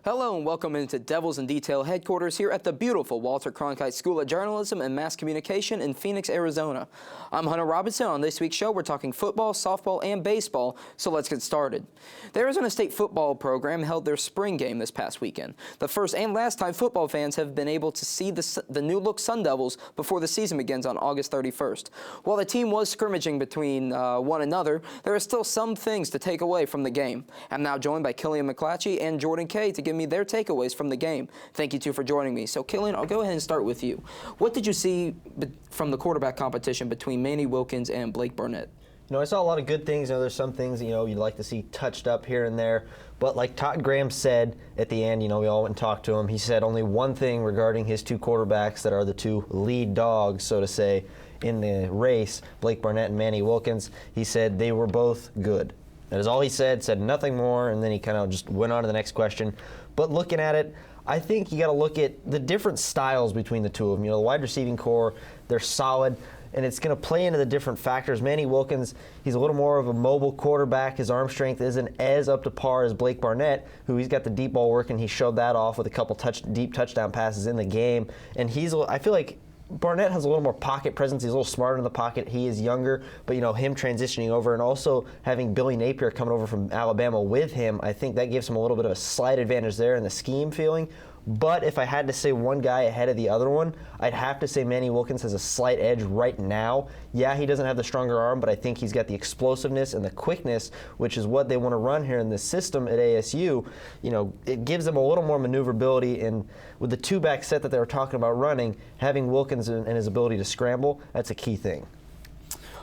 Hello and welcome into Devils in Detail headquarters here at the beautiful Walter Cronkite School of Journalism and Mass Communication in Phoenix, Arizona. I'm Hunter Robinson. On this week's show, we're talking football, softball, and baseball, so let's get started. The Arizona State football program held their spring game this past weekend. The first and last time football fans have been able to see the new-look Sun Devils before the season begins on August 31st. While the team was scrimmaging between one another, there are still some things to take away from the game. I'm now joined by Killian McClatchy and Jordan Kay to give me their takeaways from the game. Thank you two for joining me. So Killian, I'll go ahead and start with you. What did you see from the quarterback competition between Manny Wilkins and Blake Barnett? I saw a lot of good things. There's some things, you'd like to see touched up here and there. But like Todd Graham said at the end, we all went and talked to him. He said only one thing regarding his two quarterbacks that are the two lead dogs, so to say, in the race, Blake Barnett and Manny Wilkins. He said they were both good. That is all he said nothing more, and then he kind of just went on to the next question. But looking at it, I think you got to look at the different styles between the two of them. The wide receiving core, they're solid, and it's going to play into the different factors. Manny Wilkins, he's a little more of a mobile quarterback. His arm strength isn't as up to par as Blake Barnett, who he's got the deep ball work, and he showed that off with a couple deep touchdown passes in the game. And I feel like Barnett has a little more pocket presence. He's a little smarter in the pocket. He is younger, but him transitioning over and also having Billy Napier coming over from Alabama with him, I think that gives him a little bit of a slight advantage there in the scheme feeling. But if I had to say one guy ahead of the other one, I'd have to say Manny Wilkins has a slight edge right now. Yeah, he doesn't have the stronger arm, but I think he's got the explosiveness and the quickness, which is what they want to run here in this system at ASU. It gives them a little more maneuverability, and with the two-back set that they were talking about running, having Wilkins and his ability to scramble, that's a key thing.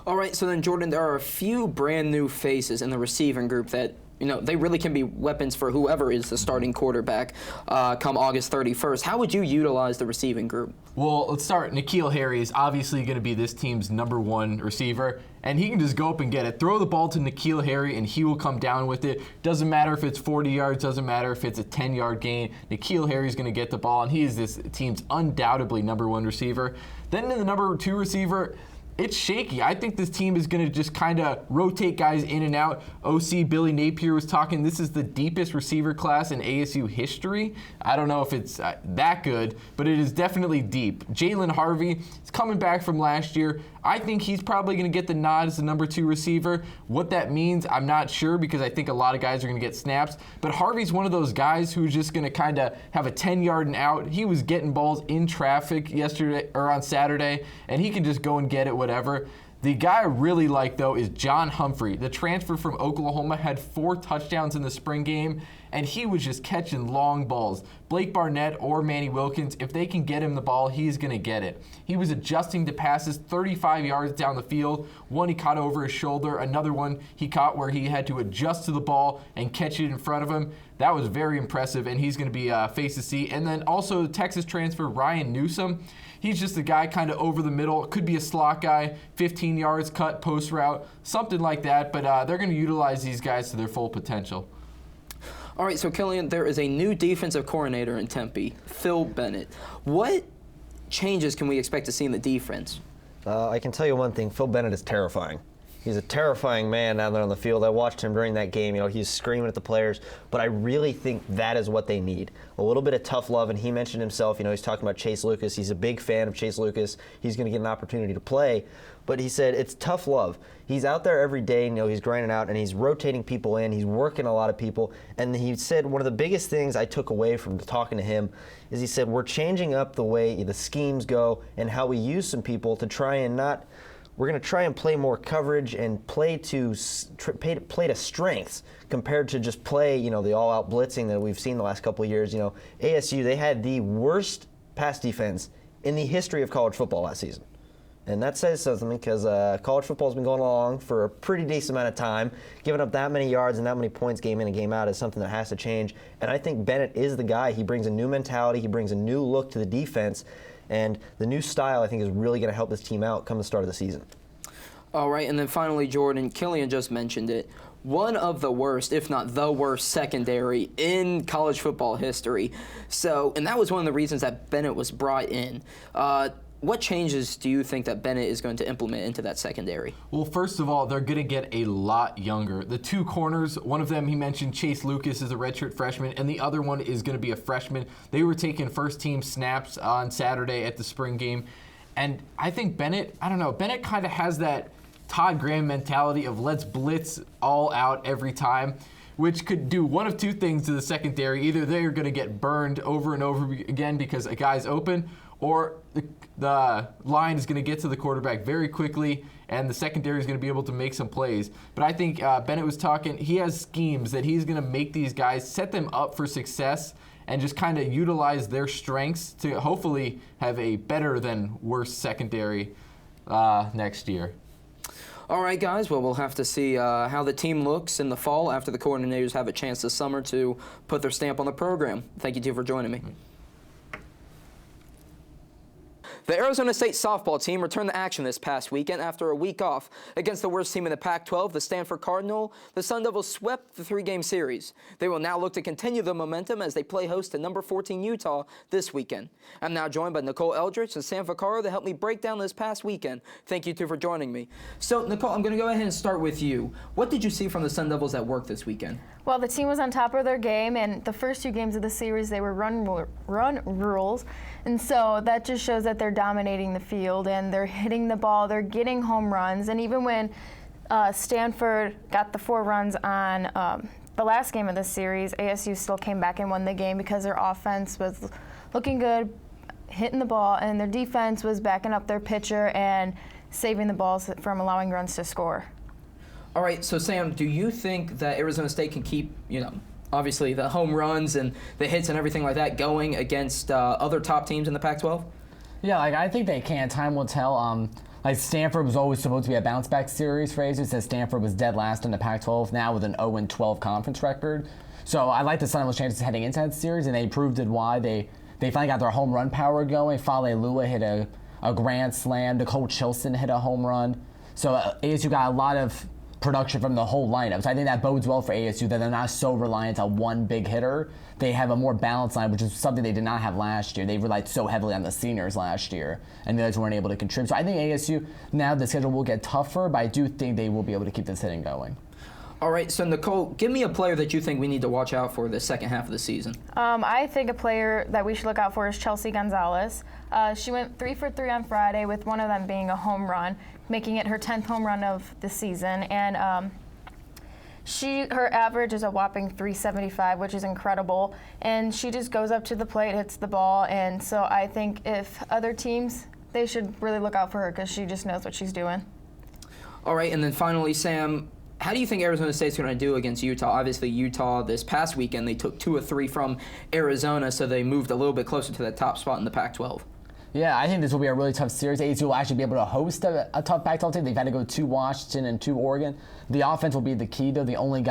All right, so then, Jordan, there are a few brand new faces in the receiving group that they really can be weapons for whoever is the starting quarterback come August 31st. How would you utilize the receiving group? Well, let's start. N'Keal Harry is obviously going to be this team's #1 receiver, and he can just go up and get it. Throw the ball to N'Keal Harry, and he will come down with it. Doesn't matter if it's 40 yards, doesn't matter if it's a 10-yard gain. N'Keal Harry's going to get the ball, and he is this team's undoubtedly #1 receiver. Then in the #2 receiver, it's shaky. I think this team is going to just kind of rotate guys in and out. OC Billy Napier was talking, this is the deepest receiver class in ASU history. I don't know if it's that good, but it is definitely deep. Jalen Harvey is coming back from last year. I think he's probably going to get the nod as the #2 receiver. What that means, I'm not sure, because I think a lot of guys are going to get snaps. But Harvey's one of those guys who's just going to kind of have a 10-yard and out. He was getting balls in traffic yesterday or on Saturday, and he can just go and get it, whatever. The guy I really like, though, is John Humphrey. The transfer from Oklahoma had 4 touchdowns in the spring game, and he was just catching long balls. Blake Barnett or Manny Wilkins, if they can get him the ball, he's going to get it. He was adjusting to passes 35 yards down the field. One he caught over his shoulder. Another one he caught where he had to adjust to the ball and catch it in front of him. That was very impressive, and he's going to be face to see. And then also Texas transfer Ryan Newsom. He's just a guy kind of over the middle. Could be a slot guy, 15 yards, cut, post route, something like that. But they're going to utilize these guys to their full potential. All right, so Killian, there is a new defensive coordinator in Tempe, Phil Bennett. What changes can we expect to see in the defense? I can tell you one thing. Phil Bennett is terrifying. He's a terrifying man down there on the field. I watched him during that game. He's screaming at the players. But I really think that is what they need. A little bit of tough love. And he mentioned himself, he's talking about Chase Lucas. He's a big fan of Chase Lucas. He's going to get an opportunity to play. But he said it's tough love. He's out there every day, he's grinding out, and he's rotating people in. He's working a lot of people. And he said one of the biggest things I took away from talking to him is he said we're changing up the way the schemes go and how we use some people to try and not – we're going to try and play more coverage and play to strengths compared to just play, the all-out blitzing that we've seen the last couple of years. ASU, they had the worst pass defense in the history of college football last season. And that says something because college football has been going along for a pretty decent amount of time. Giving up that many yards and that many points game in and game out is something that has to change. And I think Bennett is the guy. He brings a new mentality. He brings a new look to the defense. And the new style, I think, is really going to help this team out come the start of the season. All right, and then finally, Jordan, Killian just mentioned it. One of the worst, if not the worst, secondary in college football history. And that was one of the reasons that Bennett was brought in. what changes do you think that Bennett is going to implement into that secondary? Well, first of all, they're going to get a lot younger. The two corners, one of them he mentioned, Chase Lucas, is a redshirt freshman, and the other one is going to be a freshman. They were taking first-team snaps on Saturday at the spring game. And I think Bennett kind of has that Todd Graham mentality of let's blitz all out every time, which could do one of two things to the secondary. Either they're going to get burned over and over again because a guy's open, or the line is going to get to the quarterback very quickly, and the secondary is going to be able to make some plays. But I think Bennett was talking, he has schemes that he's going to make these guys, set them up for success, and just kind of utilize their strengths to hopefully have a better than worse secondary next year. All right, guys. Well, we'll have to see how the team looks in the fall after the coordinators have a chance this summer to put their stamp on the program. Thank you, two, for joining me. The Arizona State softball team returned to action this past weekend after a week off. Against the worst team in the Pac-12, the Stanford Cardinal, the Sun Devils swept the 3-game series. They will now look to continue the momentum as they play host to number 14 Utah this weekend. I'm now joined by Nicole Eldridge and Sam Vaccaro to help me break down this past weekend. Thank you two for joining me. So, Nicole, I'm going to go ahead and start with you. What did you see from the Sun Devils at work this weekend? Well, the team was on top of their game, and the first 2 games of the series, they were run rules. And so that just shows that they're dominating the field, and they're hitting the ball, they're getting home runs. And even when Stanford got the 4 runs on the last game of the series, ASU still came back and won the game because their offense was looking good, hitting the ball, and their defense was backing up their pitcher and saving the balls from allowing runs to score. All right, so Sam, do you think that Arizona State can keep, obviously the home runs and the hits and everything like that going against other top teams in the Pac-12? Yeah, I think they can. Time will tell. Stanford was always supposed to be a bounce-back series for ASU since Stanford was dead last in the Pac-12, now with an 0-12 conference record. So I like the Sun Devils' chances heading into that series, and they proved it why. They finally got their home run power going. Fale Lua hit a grand slam. Nicole Chilson hit a home run. So ASU got a lot of production from the whole lineup. So I think that bodes well for ASU that they're not so reliant on one big hitter. They have a more balanced line, which is something they did not have last year. They relied so heavily on the seniors last year, and the others weren't able to contribute. So I think ASU, now the schedule will get tougher, but I do think they will be able to keep this hitting going. All right, so Nicole, give me a player that you think we need to watch out for the second half of the season. I think a player that we should look out for is Chelsea Gonzalez. She went 3 for 3 on Friday, with one of them being a home run, making it her 10th home run of the season. And her average is a whopping 375, which is incredible. And she just goes up to the plate, hits the ball. And so I think if other teams, they should really look out for her because she just knows what she's doing. All right, and then finally, Sam, how do you think Arizona State's going to do against Utah? Obviously, Utah this past weekend, they took 2 of 3 from Arizona, so they moved a little bit closer to that top spot in the Pac-12. Yeah, I think this will be a really tough series. ASU will actually be able to host a tough Pac-12 team. They've had to go to Washington and to Oregon. The offense will be the key, though. They only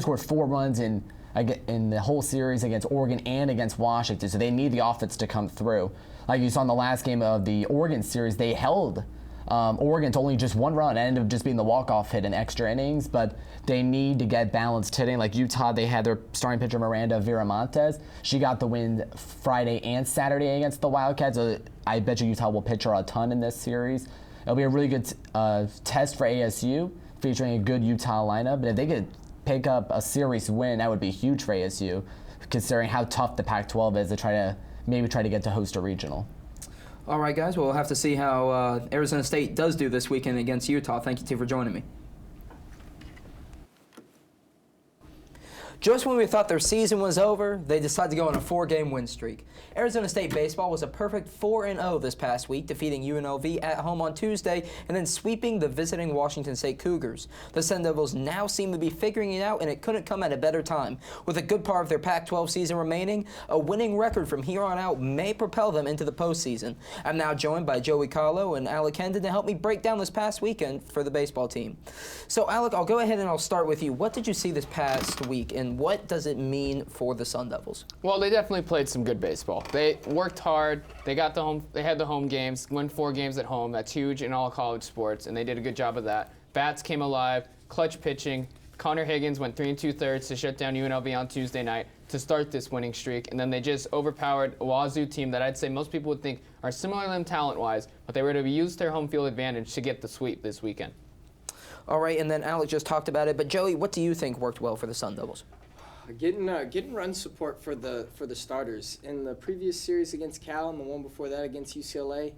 scored 4 runs in the whole series against Oregon and against Washington, so they need the offense to come through. Like you saw in the last game of the Oregon series, they held Oregon to only just 1 run. It ended up just being the walk-off hit in extra innings, but they need to get balanced hitting. Like Utah, they had their starting pitcher Miranda Viramontes. She got the win Friday and Saturday against the Wildcats. So I bet you Utah will pitch her a ton in this series. It'll be a really good test for ASU, featuring a good Utah lineup. But if they could pick up a series win, that would be huge for ASU, considering how tough the Pac-12 is to try to get to host a regional. All right, guys. Well, we'll have to see how Arizona State does do this weekend against Utah. Thank you, two, for joining me. Just when we thought their season was over, they decided to go on a 4-game win streak. Arizona State baseball was a perfect 4-0 this past week, defeating UNLV at home on Tuesday and then sweeping the visiting Washington State Cougars. The Sun Devils now seem to be figuring it out, and it couldn't come at a better time. With a good part of their Pac-12 season remaining, a winning record from here on out may propel them into the postseason. I'm now joined by Joey Carlo and Alec Hendon to help me break down this past weekend for the baseball team. So, Alec, I'll go ahead and I'll start with you. What did you see this past week, and what does it mean for the Sun Devils? Well, they definitely played some good baseball. They worked hard. They had the home games, won 4 games at home. That's huge in all college sports, and they did a good job of that. Bats came alive, clutch pitching. Connor Higgins went 3 2/3 to shut down UNLV on Tuesday night. to start this winning streak, and then they just overpowered a Wazoo team that I'd say most people would think are similar to them talent-wise, but they were to use their home field advantage to get the sweep this weekend. All right, and then Alec just talked about it, but Joey, what do you think worked well for the Sun Devils? Getting run support for the starters. In the previous series against Cal and the one before that against UCLA,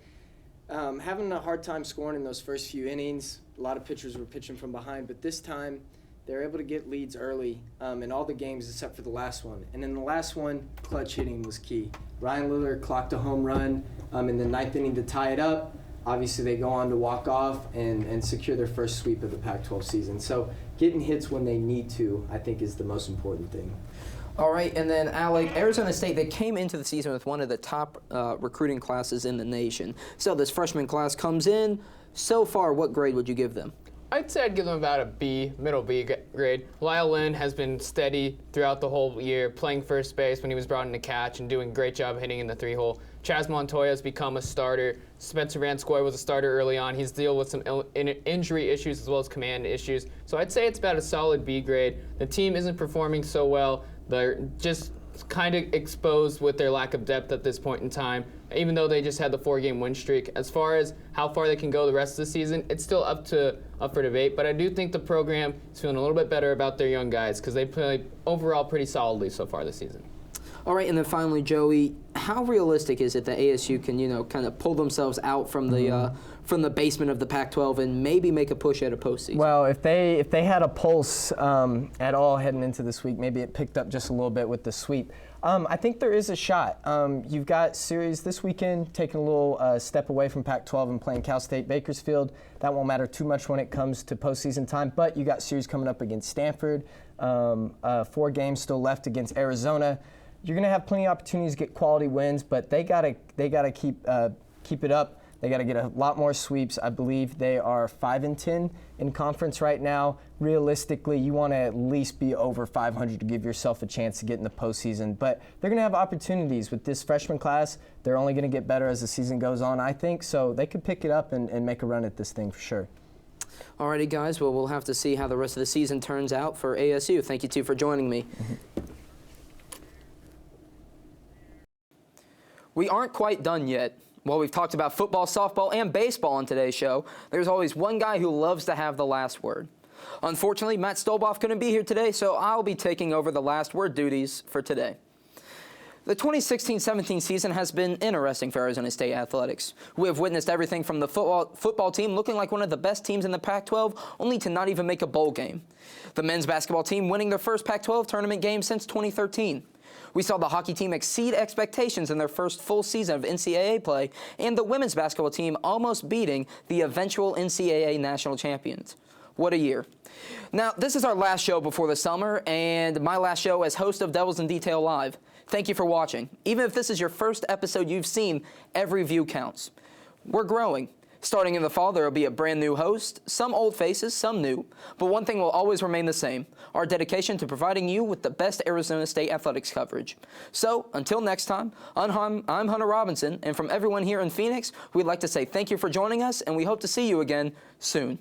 having a hard time scoring in those first few innings. A lot of pitchers were pitching from behind, but this time they were able to get leads early in all the games except for the last one. And in the last one, clutch hitting was key. Ryan Lillard clocked a home run in the ninth inning to tie it up. Obviously, they go on to walk off and secure their first sweep of the Pac-12 season. So getting hits when they need to, I think, is the most important thing. All right, and then Alec, Arizona State, they came into the season with one of the top recruiting classes in the nation. So this freshman class comes in. So far, what grade would you give them? I'd say I'd give them about a B, middle B grade. Lyle Lynn has been steady throughout the whole year, playing first base when he was brought in to catch and doing a great job hitting in the 3-hole. Chaz Montoya has become a starter. Spencer Van Scoy was a starter early on. He's dealt with some injury issues as well as command issues. So I'd say it's about a solid B grade. The team isn't performing so well. They're just kind of exposed with their lack of depth at this point in time, even though they just had the 4-game win streak. As far as how far they can go the rest of the season, it's still up for debate, but I do think the program is feeling a little bit better about their young guys because they played overall pretty solidly so far this season. All right, and then finally, Joey, how realistic is it that ASU can, kind of pull themselves out from the basement of the Pac-12 and maybe make a push at a postseason? Well, if they had a pulse at all heading into this week, maybe it picked up just a little bit with the sweep. I think there is a shot. You've got series this weekend, taking a little step away from Pac-12 and playing Cal State Bakersfield. That won't matter too much when it comes to postseason time, but you got series coming up against Stanford, 4 games still left against Arizona. You're going to have plenty of opportunities to get quality wins, but they gotta keep it up. They got to get a lot more sweeps. I believe they are 5-10 in conference right now. Realistically, you want to at least be over 500 to give yourself a chance to get in the postseason. But they're going to have opportunities with this freshman class. They're only going to get better as the season goes on, I think. So they could pick it up and make a run at this thing for sure. Alrighty, guys. Well, we'll have to see how the rest of the season turns out for ASU. Thank you two for joining me. We aren't quite done yet. While we've talked about football, softball, and baseball on today's show, there's always one guy who loves to have the last word. Unfortunately, Matt Stolboff couldn't be here today, so I'll be taking over the last word duties for today. The 2016-17 season has been interesting for Arizona State athletics. We have witnessed everything from the football team looking like one of the best teams in the Pac-12, only to not even make a bowl game. The men's basketball team winning their first Pac-12 tournament game since 2013. We saw the hockey team exceed expectations in their first full season of NCAA play, and the women's basketball team almost beating the eventual NCAA national champions. What a year. Now, this is our last show before the summer, and my last show as host of Devils in Detail Live. Thank you for watching. Even if this is your first episode you've seen, every view counts. We're growing. Starting in the fall, there will be a brand new host, some old faces, some new, but one thing will always remain the same, our dedication to providing you with the best Arizona State athletics coverage. So, until next time, I'm Hunter Robinson, and from everyone here in Phoenix, we'd like to say thank you for joining us, and we hope to see you again soon.